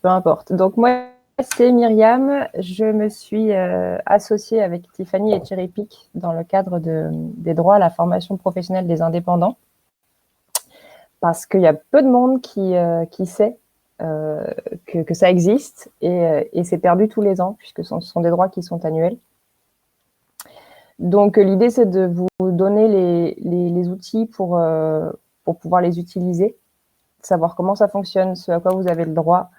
peu importe. Donc, moi, c'est Myriam. Je me suis associée avec Tiffany et Cherry Pick dans le cadre des droits à la formation professionnelle des indépendants. Parce qu'il y a peu de monde qui sait que ça existe et c'est perdu tous les ans puisque ce sont des droits qui sont annuels. Donc, l'idée, c'est de vous donner les outils pour pouvoir les utiliser, savoir comment ça fonctionne, ce à quoi vous avez le droit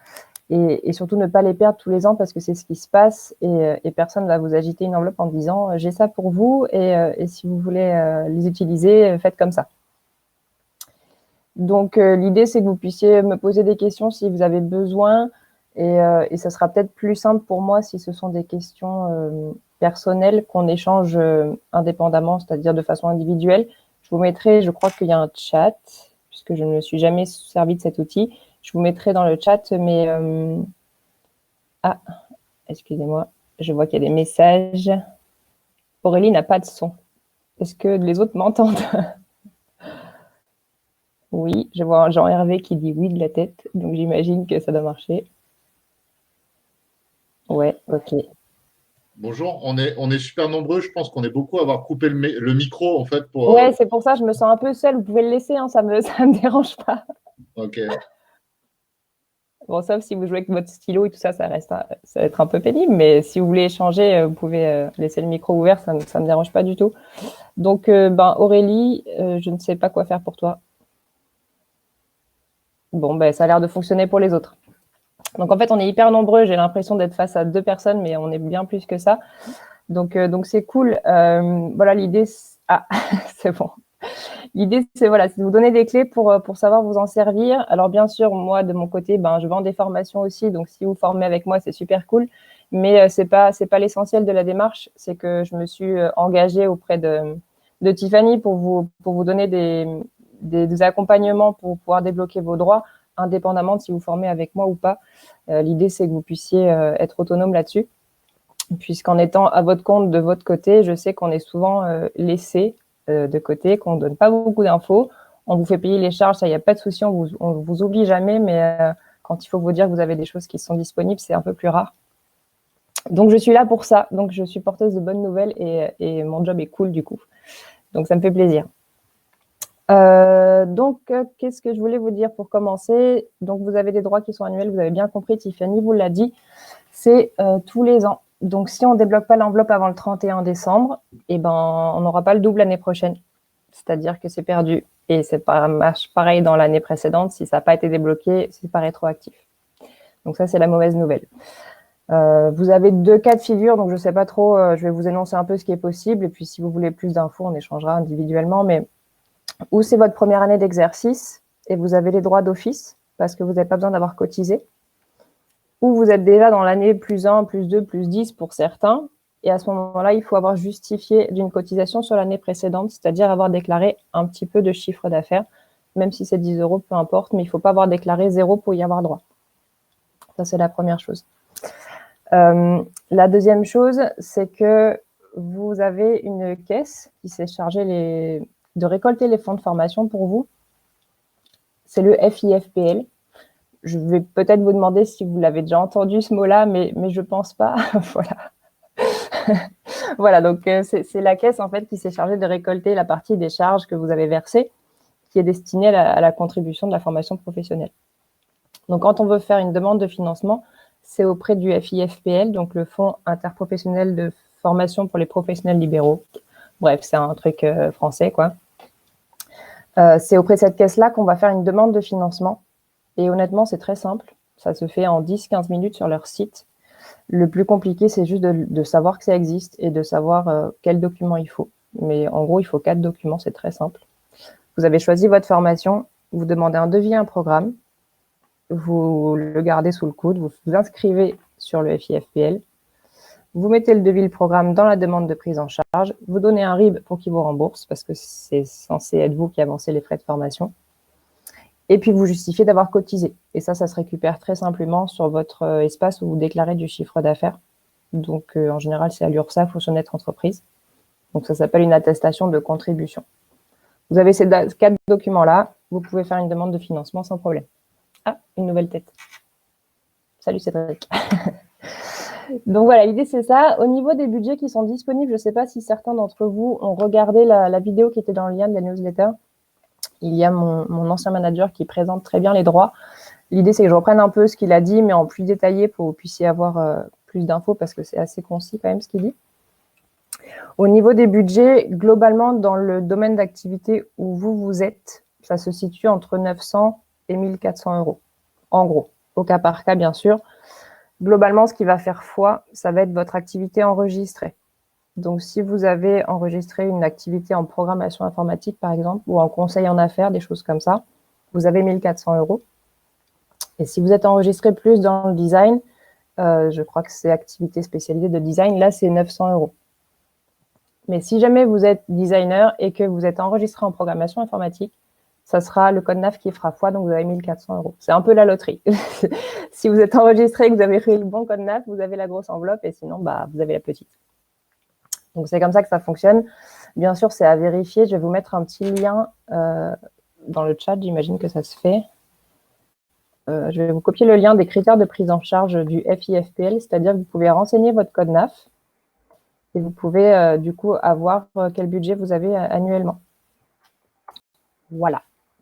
et surtout ne pas les perdre tous les ans parce que c'est ce qui se passe et personne ne va vous agiter une enveloppe en disant « j'ai ça pour vous et si vous voulez les utiliser, faites comme ça ». Donc, l'idée, c'est que vous puissiez me poser des questions si vous avez besoin et ça sera peut-être plus simple pour moi si ce sont des questions personnelles qu'on échange indépendamment, c'est-à-dire de façon individuelle. Je vous mettrai, je crois qu'il y a un chat, puisque je ne me suis jamais servi de cet outil. Je vous mettrai dans le chat, mais... Ah, excusez-moi, je vois qu'il y a des messages. Aurélie n'a pas de son. Est-ce que les autres m'entendent? Oui, je vois Jean-Hervé qui dit oui de la tête, donc j'imagine que ça doit marcher. Ouais, ok. Bonjour, on est super nombreux. Je pense qu'on est beaucoup à avoir coupé le micro en fait pour. Ouais, c'est pour ça, je me sens un peu seule. Vous pouvez le laisser, hein, ça me dérange pas. Ok. Bon, sauf si vous jouez avec votre stylo et tout ça, ça va être un peu pénible. Mais si vous voulez échanger, vous pouvez laisser le micro ouvert, ça me dérange pas du tout. Donc, Aurélie, je ne sais pas quoi faire pour toi. Bon, ça a l'air de fonctionner pour les autres. Donc, en fait, on est hyper nombreux. J'ai l'impression d'être face à 2 personnes, mais on est bien plus que ça. Donc c'est cool. Voilà, l'idée... Ah, c'est bon. L'idée, c'est voilà, de vous donner des clés pour savoir vous en servir. Alors, bien sûr, moi, de mon côté, je vends des formations aussi. Donc, si vous formez avec moi, c'est super cool. Mais c'est pas l'essentiel de la démarche. C'est que je me suis engagée auprès de Tiffany pour vous donner des accompagnements pour pouvoir débloquer vos droits, indépendamment de si vous formez avec moi ou pas. L'idée, c'est que vous puissiez être autonome là-dessus. Puisqu'en étant à votre compte de votre côté, je sais qu'on est souvent laissé de côté, qu'on ne donne pas beaucoup d'infos. On vous fait payer les charges, ça, il n'y a pas de souci, on vous oublie jamais, mais quand il faut vous dire que vous avez des choses qui sont disponibles, c'est un peu plus rare. Donc, je suis là pour ça. Donc, je suis porteuse de bonnes nouvelles et mon job est cool du coup. Donc, ça me fait plaisir. Qu'est-ce que je voulais vous dire pour commencer? Donc, vous avez des droits qui sont annuels, vous avez bien compris, Tiffany vous l'a dit, c'est tous les ans. Donc, si on ne débloque pas l'enveloppe avant le 31 décembre, on n'aura pas le double l'année prochaine. C'est-à-dire que c'est perdu. Et c'est pareil dans l'année précédente. Si ça n'a pas été débloqué, c'est pas rétroactif. Donc ça, c'est la mauvaise nouvelle. Vous avez 2 cas de figure, donc je ne sais pas trop. Je vais vous énoncer un peu ce qui est possible. Et puis, si vous voulez plus d'infos, on échangera individuellement. Mais ou c'est votre première année d'exercice et vous avez les droits d'office parce que vous n'avez pas besoin d'avoir cotisé, ou vous êtes déjà dans l'année plus 1, plus 2, plus 10 pour certains, et à ce moment-là, il faut avoir justifié d'une cotisation sur l'année précédente, c'est-à-dire avoir déclaré un petit peu de chiffre d'affaires, même si c'est 10 €, peu importe, mais il ne faut pas avoir déclaré 0 pour y avoir droit. Ça, c'est la première chose. La deuxième chose, c'est que vous avez une caisse qui s'est chargée de récolter les fonds de formation pour vous. C'est le FIFPL. Je vais peut-être vous demander si vous l'avez déjà entendu ce mot-là, mais je pense pas. Voilà. Voilà, donc c'est la caisse en fait qui s'est chargée de récolter la partie des charges que vous avez versées, qui est destinée à la contribution de la formation professionnelle. Donc, quand on veut faire une demande de financement, c'est auprès du FIFPL, donc le Fonds interprofessionnel de formation pour les professionnels libéraux. Bref, c'est un truc français, quoi. C'est auprès de cette caisse-là qu'on va faire une demande de financement. Et honnêtement, c'est très simple. Ça se fait en 10-15 minutes sur leur site. Le plus compliqué, c'est juste de savoir que ça existe et de savoir quels documents il faut. Mais en gros, il faut 4 documents, c'est très simple. Vous avez choisi votre formation, vous demandez un devis, un programme, vous le gardez sous le coude, vous vous inscrivez sur le FIFPL, vous mettez le devis, le programme dans la demande de prise en charge, vous donnez un RIB pour qu'il vous rembourse, parce que c'est censé être vous qui avancez les frais de formation. Et puis, vous justifiez d'avoir cotisé. Et ça se récupère très simplement sur votre espace où vous déclarez du chiffre d'affaires. Donc, en général, c'est à l'URSSAF ou sur Net Entreprise. Donc, ça s'appelle une attestation de contribution. Vous avez ces 4 documents-là. Vous pouvez faire une demande de financement sans problème. Ah, une nouvelle tête. Salut Cédric. Donc voilà, l'idée c'est ça. Au niveau des budgets qui sont disponibles, je ne sais pas si certains d'entre vous ont regardé la vidéo qui était dans le lien de la newsletter. Il y a mon ancien manager qui présente très bien les droits. L'idée c'est que je reprenne un peu ce qu'il a dit, mais en plus détaillé pour que vous puissiez avoir plus d'infos parce que c'est assez concis quand même ce qu'il dit. Au niveau des budgets, globalement, dans le domaine d'activité où vous êtes, ça se situe entre 900 et 1400 euros, en gros, au cas par cas, bien sûr. Globalement, ce qui va faire foi, ça va être votre activité enregistrée. Donc, si vous avez enregistré une activité en programmation informatique, par exemple, ou en conseil en affaires, des choses comme ça, vous avez 1400 euros. Et si vous êtes enregistré plus dans le design, je crois que c'est activité spécialisée de design, là, c'est 900 euros. Mais si jamais vous êtes designer et que vous êtes enregistré en programmation informatique, ça sera le code NAF qui fera foi, donc vous avez 1400 euros. C'est un peu la loterie. Si vous êtes enregistré et que vous avez fait le bon code NAF, vous avez la grosse enveloppe et sinon, vous avez la petite. Donc, c'est comme ça que ça fonctionne. Bien sûr, c'est à vérifier. Je vais vous mettre un petit lien dans le chat. J'imagine que ça se fait. Je vais vous copier le lien des critères de prise en charge du FIFPL, c'est-à-dire que vous pouvez renseigner votre code NAF et vous pouvez du coup avoir quel budget vous avez annuellement. Voilà,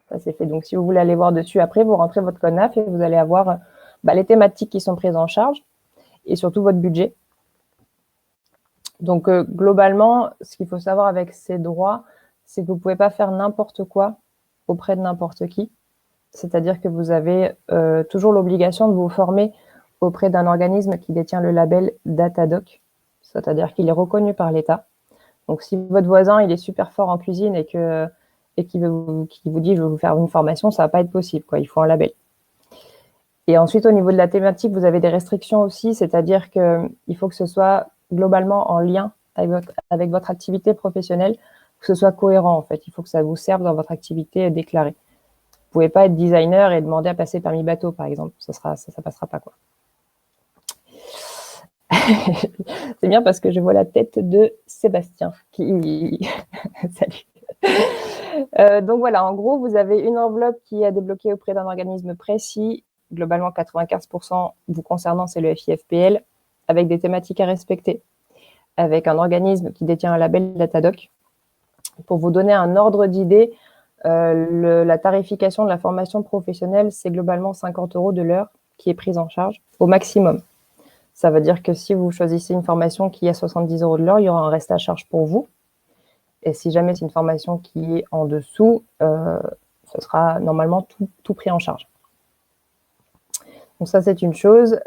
ça c'est fait. Donc, si vous voulez aller voir dessus après, vous rentrez votre code NAF et vous allez avoir les thématiques qui sont prises en charge et surtout votre budget. Donc, globalement, ce qu'il faut savoir avec ces droits, c'est que vous ne pouvez pas faire n'importe quoi auprès de n'importe qui. C'est-à-dire que vous avez toujours l'obligation de vous former auprès d'un organisme qui détient le label Datadoc, c'est-à-dire qu'il est reconnu par l'État. Donc, si votre voisin il est super fort en cuisine et qu'il vous dit « je vais vous faire une formation », ça ne va pas être possible, quoi. Il faut un label. Et ensuite, au niveau de la thématique, vous avez des restrictions aussi, c'est-à-dire qu'il faut que ce soit globalement en lien avec votre activité professionnelle, que ce soit cohérent, en fait. Il faut que ça vous serve dans votre activité déclarée. Vous ne pouvez pas être designer et demander à passer permis bateau, par exemple. Ça passera pas, quoi. C'est bien parce que je vois la tête de Sébastien qui… Salut. Donc voilà, en gros, vous avez une enveloppe qui est débloquée auprès d'un organisme précis. Globalement, 95% vous concernant, c'est le FIFPL, avec des thématiques à respecter, avec un organisme qui détient un label Datadoc. Pour vous donner un ordre d'idée, la tarification de la formation professionnelle, c'est globalement 50 € de l'heure qui est prise en charge au maximum. Ça veut dire que si vous choisissez une formation qui est à 70 € de l'heure, il y aura un reste à charge pour vous. Et si jamais c'est une formation qui est en dessous, ce sera normalement tout pris en charge. Donc ça, c'est une chose.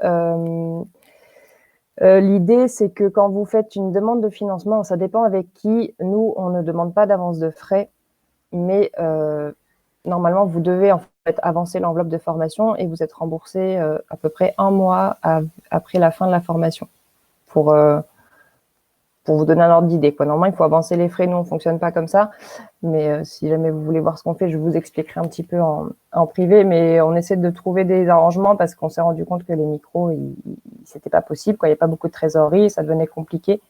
L'idée, c'est que quand vous faites une demande de financement, ça dépend avec qui. Nous, on ne demande pas d'avance de frais, mais normalement, vous devez en fait avancer l'enveloppe de formation et vous êtes remboursé à peu près 1 mois après la fin de la formation pour vous donner un ordre d'idée. Normalement, il faut avancer les frais. Nous, on ne fonctionne pas comme ça. Mais si jamais vous voulez voir ce qu'on fait, je vous expliquerai un petit peu en privé. Mais on essaie de trouver des arrangements parce qu'on s'est rendu compte que les micros, c'était pas possible. Il n'y a pas beaucoup de trésorerie. Ça devenait compliqué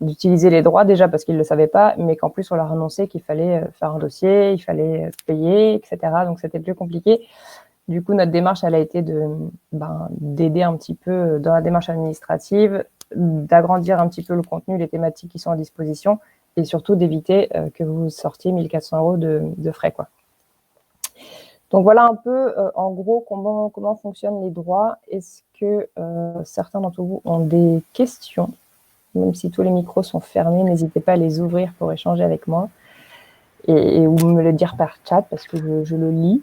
d'utiliser les droits déjà parce qu'ils ne le savaient pas, mais qu'en plus, on leur annonçait qu'il fallait faire un dossier, il fallait payer, etc. Donc, c'était plus compliqué. Du coup, notre démarche, elle a été d'aider un petit peu dans la démarche administrative, d'agrandir un petit peu le contenu, les thématiques qui sont à disposition et surtout d'éviter que vous sortiez 1400 € de frais, quoi. Donc, voilà un peu, en gros, comment fonctionnent les droits. Est-ce que certains d'entre vous ont des questions? Même si tous les micros sont fermés, n'hésitez pas à les ouvrir pour échanger avec moi ou me le dire par chat parce que je le lis.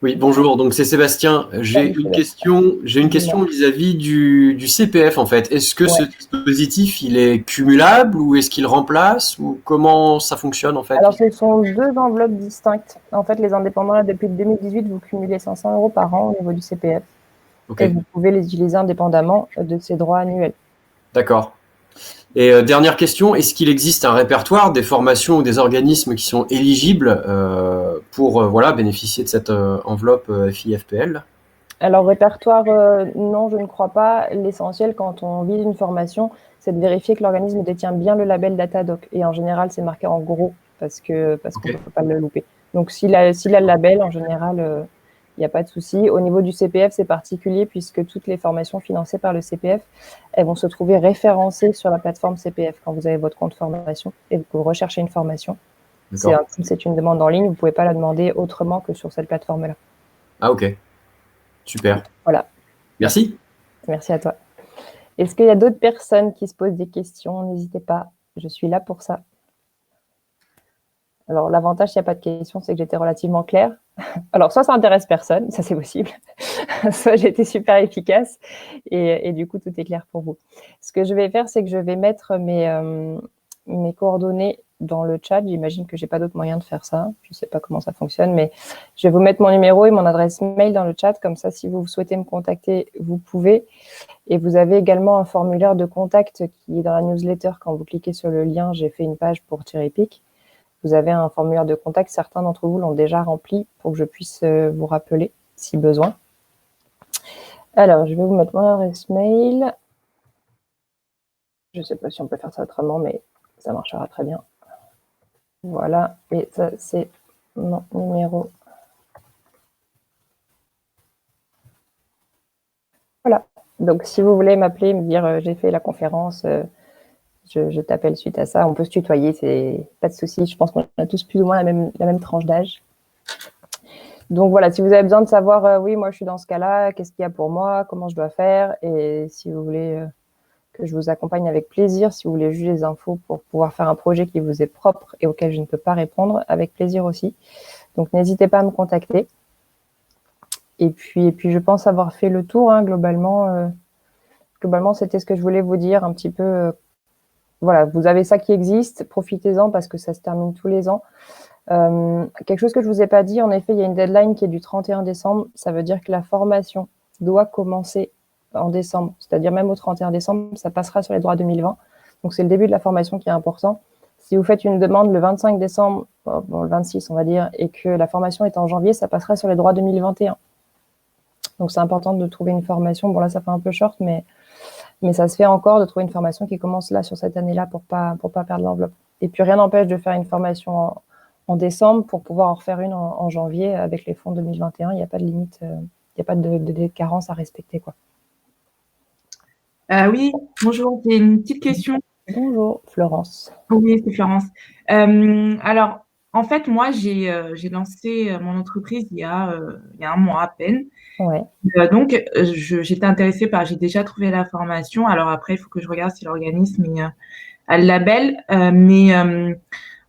Oui, bonjour, donc c'est Sébastien. J'ai une question vis-à-vis du CPF en fait. Est-ce que ce dispositif, il est cumulable ou est-ce qu'il remplace ou comment ça fonctionne en fait? Alors, ce sont 2 enveloppes distinctes. En fait, les indépendants, là, depuis 2018, vous cumulez 500 € par an au niveau du CPF. Okay. Et vous pouvez les utiliser indépendamment de ces droits annuels. D'accord. Et dernière question, est-ce qu'il existe un répertoire des formations ou des organismes qui sont éligibles pour bénéficier de cette enveloppe FIFPL? Alors, répertoire, non, je ne crois pas. L'essentiel, quand on vise une formation, c'est de vérifier que l'organisme détient bien le label Datadoc. Et en général, c'est marqué en gros parce qu'on ne peut pas le louper. Donc, s'il a le label, en général, Il n'y a pas de souci. Au niveau du CPF, c'est particulier puisque toutes les formations financées par le CPF, elles vont se trouver référencées sur la plateforme CPF quand vous avez votre compte formation et que vous recherchez une formation. C'est une demande en ligne, vous ne pouvez pas la demander autrement que sur cette plateforme-là. Ah, ok. Super. Voilà. Merci. Merci à toi. Est-ce qu'il y a d'autres personnes qui se posent des questions? N'hésitez pas, je suis là pour ça. Alors, l'avantage, s'il n'y a pas de questions, c'est que j'étais relativement claire. Alors, soit ça intéresse personne, ça c'est possible, soit j'ai été super efficace et du coup, tout est clair pour vous. Ce que je vais faire, c'est que je vais mettre mes coordonnées dans le chat. J'imagine que je n'ai pas d'autre moyen de faire ça. Je ne sais pas comment ça fonctionne, mais je vais vous mettre mon numéro et mon adresse mail dans le chat. Comme ça, si vous souhaitez me contacter, vous pouvez. Et vous avez également un formulaire de contact qui est dans la newsletter. Quand vous cliquez sur le lien, j'ai fait une page pour TireEpic. Vous avez un formulaire de contact. Certains d'entre vous l'ont déjà rempli pour que je puisse vous rappeler si besoin. Alors, je vais vous mettre mon adresse mail. Je ne sais pas si on peut faire ça autrement, mais ça marchera très bien. Voilà, et ça, c'est mon numéro. Voilà, donc si vous voulez m'appeler, me dire j'ai fait la conférence, je t'appelle suite à ça. On peut se tutoyer, c'est pas de souci. Je pense qu'on a tous plus ou moins la même tranche d'âge. Donc voilà, si vous avez besoin de savoir, oui, moi je suis dans ce cas-là, qu'est-ce qu'il y a pour moi, comment je dois faire, et si vous voulez que je vous accompagne avec plaisir, si vous voulez juste les infos pour pouvoir faire un projet qui vous est propre et auquel je ne peux pas répondre, avec plaisir aussi. Donc n'hésitez pas à me contacter. Et puis je pense avoir fait le tour, hein, globalement. Globalement, c'était ce que je voulais vous dire un petit peu. Voilà, vous avez ça qui existe, profitez-en parce que ça se termine tous les ans. Quelque chose que je ne vous ai pas dit, en effet, il y a une deadline qui est du 31 décembre. Ça veut dire que la formation doit commencer en décembre, c'est-à-dire même au 31 décembre, ça passera sur les droits 2020. Donc, c'est le début de la formation qui est important. Si vous faites une demande le 25 décembre, bon, le 26, on va dire, et que la formation est en janvier, ça passera sur les droits 2021. Donc, c'est important de trouver une formation. Bon, là, ça fait un peu short, mais ça se fait encore de trouver une formation qui commence là, sur cette année-là, pour pas perdre l'enveloppe. Et puis, rien n'empêche de faire une formation en décembre pour pouvoir en refaire une en janvier avec les fonds 2021. Il n'y a pas de limite, il n'y a pas de délai de carence à respecter, quoi. Oui, bonjour, j'ai une petite question. Bonjour, Florence. Oui, c'est Florence. Alors, en fait, moi, j'ai lancé mon entreprise il y a un mois à peine. Ouais. Donc, j'étais intéressée j'ai déjà trouvé la formation. Alors après, il faut que je regarde si l'organisme a le label.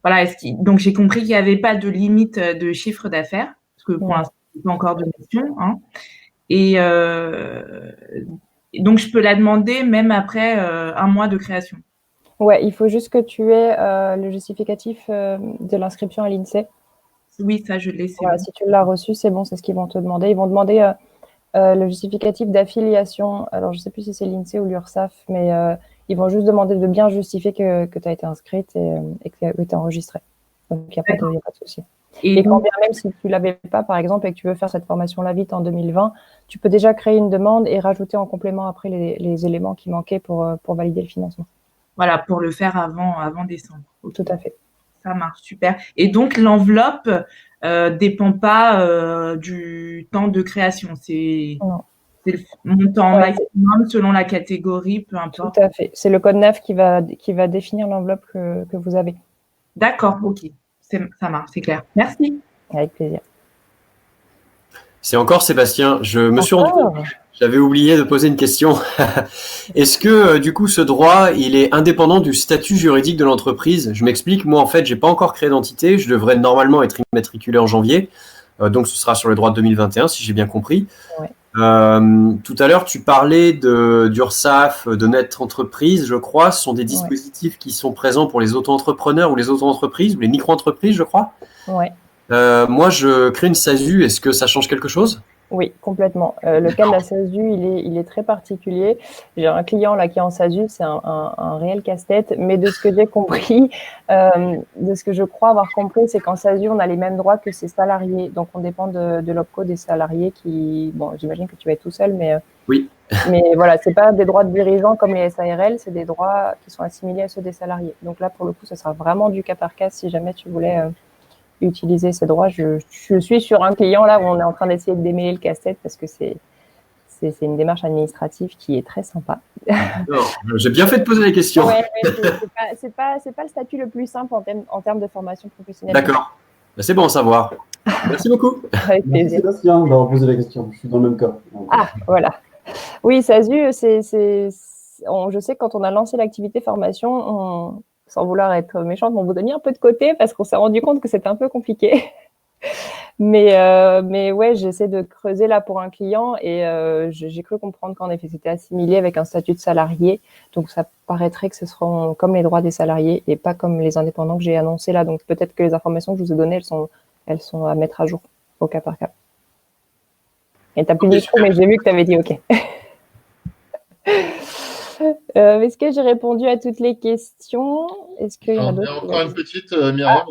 Voilà, donc j'ai compris qu'il n'y avait pas de limite de chiffre d'affaires, parce que pour l'instant, il n'y a pas encore de mission, hein. Et donc, je peux la demander même après un mois de création. Ouais, il faut juste que tu aies le justificatif de l'inscription à l'INSEE. Oui, ça, je l'ai. Voilà, bon. Si tu l'as reçu, c'est bon, c'est ce qu'ils vont te demander. Ils vont demander le justificatif d'affiliation. Alors, je ne sais plus si c'est l'INSEE ou l'URSSAF, mais ils vont juste demander de bien justifier que tu as été inscrite et que tu es enregistrée. Donc, il n'y a pas de souci. Et quand bien même si tu ne l'avais pas, par exemple, et que tu veux faire cette formation-là vite en 2020, tu peux déjà créer une demande et rajouter en complément après les éléments qui manquaient pour valider le financement. Voilà, pour le faire avant décembre. Tout à fait. Ça marche, super. Et donc, l'enveloppe dépend pas du temps de création. C'est le montant maximum selon la catégorie, peu importe. Tout à fait. C'est le code NAF qui va définir l'enveloppe que vous avez. D'accord, ok. Ça marche, c'est clair. Merci. Avec plaisir. C'est encore Sébastien. Je me suis rendu compte. J'avais oublié de poser une question. Est-ce que, du coup, ce droit, il est indépendant du statut juridique de l'entreprise? Je m'explique. Moi, en fait, j'ai pas encore créé d'entité. Je devrais normalement être immatriculé en janvier. Donc, ce sera sur les droits de 2021, si j'ai bien compris. Ouais. Tout à l'heure, tu parlais d'URSSAF, de Net Entreprise, je crois. Ce sont des dispositifs qui sont présents pour les auto-entrepreneurs ou les auto-entreprises ou les micro-entreprises, je crois. Ouais. Moi, je crée une SASU. Est-ce que ça change quelque chose? Oui, complètement. Le cas de la SASU, il est très particulier. J'ai un client là qui est en SASU, c'est un réel casse-tête. Mais de ce que j'ai compris, de ce que je crois avoir compris, c'est qu'en SASU, on a les mêmes droits que ses salariés. Donc, on dépend de l'OPCO des salariés qui… Bon, j'imagine que tu vas être tout seul, mais… Oui. Mais voilà, c'est pas des droits de dirigeants comme les SARL, c'est des droits qui sont assimilés à ceux des salariés. Donc là, pour le coup, ce sera vraiment du cas par cas si jamais tu voulais… utiliser ces droits. Je suis sur un client là où on est en train d'essayer de démêler le casse-tête parce que c'est une démarche administrative qui est très sympa. J'ai bien fait de poser les questions. Ouais, c'est pas le statut le plus simple en termes de formation professionnelle. D'accord. C'est bon à savoir. Merci beaucoup. Avec Merci plaisir. Sébastien d'avoir posé la question. Je suis dans le même cas. Ah, voilà. Oui, SASU, je sais que quand on a lancé l'activité formation, sans vouloir être méchante, on vous a mis un peu de côté parce qu'on s'est rendu compte que c'était un peu compliqué. Mais ouais, j'essaie de creuser là pour un client et j'ai cru comprendre qu'en effet, c'était assimilé avec un statut de salarié. Donc, ça paraîtrait que ce seront comme les droits des salariés et pas comme les indépendants que j'ai annoncés là. Donc, peut-être que les informations que je vous ai données, elles sont à mettre à jour au cas par cas. Et t'as plus dit trop, mais j'ai vu que tu avais dit OK. Est-ce que j'ai répondu à toutes les questions? Est-ce qu'il y en a d'autres? Encore une petite, Myriam.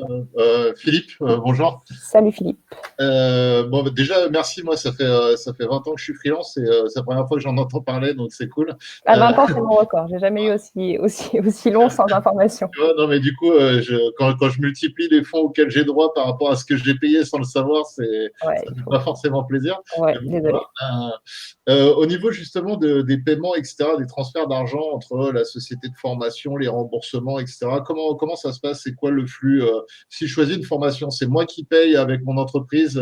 Philippe, bonjour. Salut Philippe. Bon, déjà, merci. Moi, ça fait 20 ans que je suis freelance et c'est la première fois que j'en entends parler, donc c'est cool. À 20 ans, c'est mon record. J'ai jamais eu aussi long sans information. Non, mais du coup, quand je multiplie les fonds auxquels j'ai droit par rapport à ce que j'ai payé sans le savoir, ça ne fait pas forcément plaisir. Ouais, désolé. Voilà. Au niveau justement des paiements, etc., des transferts d'argent entre la société de formation, les remboursements, etc., comment ça se passe? C'est quoi le flux? Si je choisis une formation, c'est moi qui paye avec mon entreprise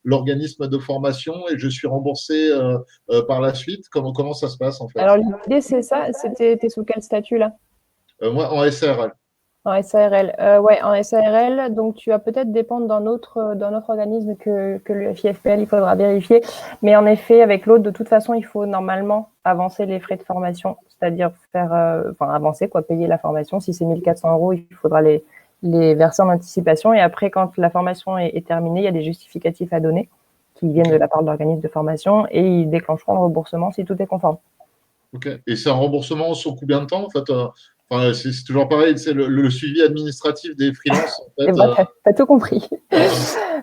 l'organisme de formation et je suis remboursé par la suite. Comment ça se passe en fait? Alors, l'idée, c'est ça. T'es sous quel statut là? Moi, en SARL. En SARL. Ouais, en SARL. Donc, tu vas peut-être dépendre d'un autre organisme que le FIFPL. Il faudra vérifier. Mais en effet, avec l'autre, de toute façon, il faut normalement avancer les frais de formation, c'est-à-dire avancer, payer la formation. Si c'est 1 400 €, il faudra les verser en anticipation. Et après, quand la formation est terminée, il y a des justificatifs à donner qui viennent de la part de l'organisme de formation et ils déclencheront le remboursement si tout est conforme. Ok. Et c'est un remboursement sur combien de temps en fait? C'est toujours pareil, c'est le suivi administratif des freelances. En fait, t'as tout compris.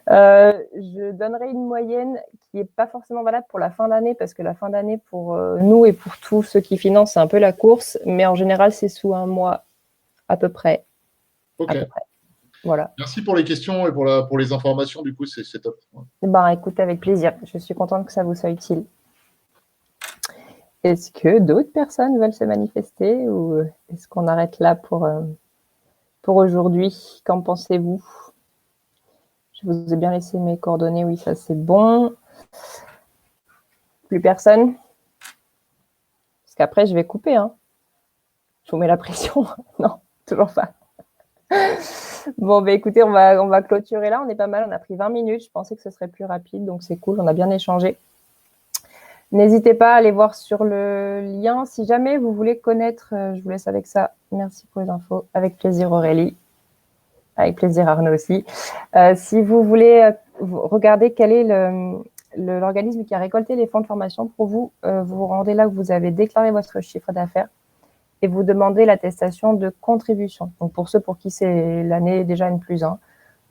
Je donnerai une moyenne qui n'est pas forcément valable pour la fin d'année, parce que la fin d'année, pour nous et pour tous ceux qui financent, c'est un peu la course. Mais en général, c'est sous un mois à peu près. Ok. À peu près. Voilà. Merci pour les questions et pour les informations. Du coup, c'est top. Ouais. Écoute, avec plaisir. Je suis contente que ça vous soit utile. Est-ce que d'autres personnes veulent se manifester ou est-ce qu'on arrête là pour aujourd'hui? Qu'en pensez-vous? Je vous ai bien laissé mes coordonnées. Oui, ça c'est bon. Plus personne? Parce qu'après, je vais couper. Hein. Je vous mets la pression. Non, toujours pas. Bon, écoutez, on va clôturer là. On est pas mal. On a pris 20 minutes. Je pensais que ce serait plus rapide. Donc, c'est cool. On a bien échangé. N'hésitez pas à aller voir sur le lien. Si jamais vous voulez connaître, je vous laisse avec ça. Merci pour les infos. Avec plaisir Aurélie. Avec plaisir Arnaud aussi. Si vous voulez regarder quel est l'organisme qui a récolté les fonds de formation pour vous, vous vous rendez là où vous avez déclaré votre chiffre d'affaires et vous demandez l'attestation de contribution. Donc pour ceux pour qui c'est l'année déjà N+1,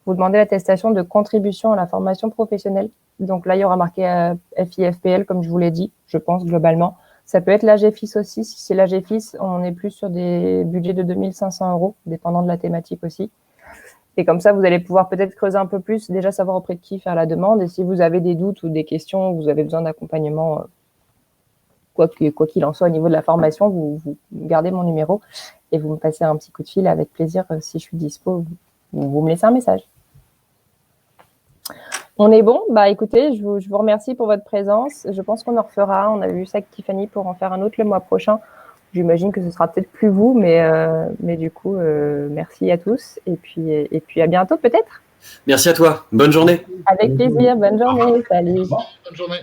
vous demandez l'attestation de contribution à la formation professionnelle. Donc là, il y aura marqué FIFPL, comme je vous l'ai dit, je pense, globalement. Ça peut être l'AGFIS aussi. Si c'est l'AGFIS, on est plus sur des budgets de 2 500 €, dépendant de la thématique aussi. Et comme ça, vous allez pouvoir peut-être creuser un peu plus, déjà savoir auprès de qui faire la demande. Et si vous avez des doutes ou des questions, vous avez besoin d'accompagnement, quoi qu'il en soit au niveau de la formation, vous gardez mon numéro et vous me passez un petit coup de fil avec plaisir. Si je suis dispo, vous me laissez un message. On est bon? Écoutez, je vous remercie pour votre présence. Je pense qu'on en refera. On a vu ça avec Tiffany pour en faire un autre le mois prochain. J'imagine que ce sera peut-être plus vous, mais du coup, merci à tous. Et puis à bientôt peut-être. Merci à toi. Bonne journée. Avec plaisir. Bonne journée. Salut. Bonne journée.